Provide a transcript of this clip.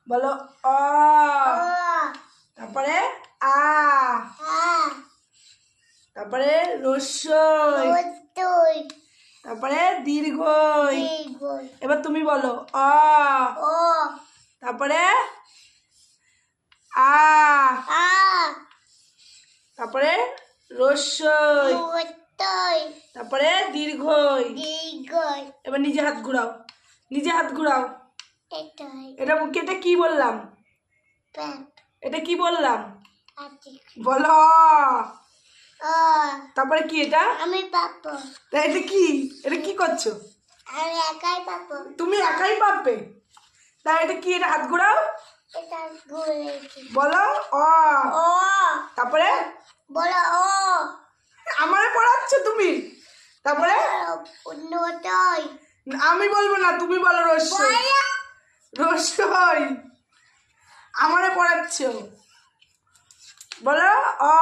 বলো অ, তারপরে আ, তারপরে রস্যই, তারপরে দীর্ঘই। এবার তুমি বলো অ, তারপরে আ, তারপরে রস্যই, তারপরে দীর্ঘই। এবার নিজে হাত ঘুরাও, নিজে হাত ঘুরাও। এটা এটা কি বললাম? এটা কি বললাম? বলো তারপরে কি এটা? আমি পাবো। তা এটা কি? এটা কি করছো? আমি একাই পাবো। তুমি একাই পাবে? তা এটা কি? এটা হাত ঘুরাও। এটা ঘুরেছি। বলো অ, তারপরে বলো ও। আমারে পড়াচ্ছ তুমি? তারপরে নটাই। আমি বলবো না, তুমি বলো রস্যই। রস্যই আমারে পড়াচ্ছ। বলো অ।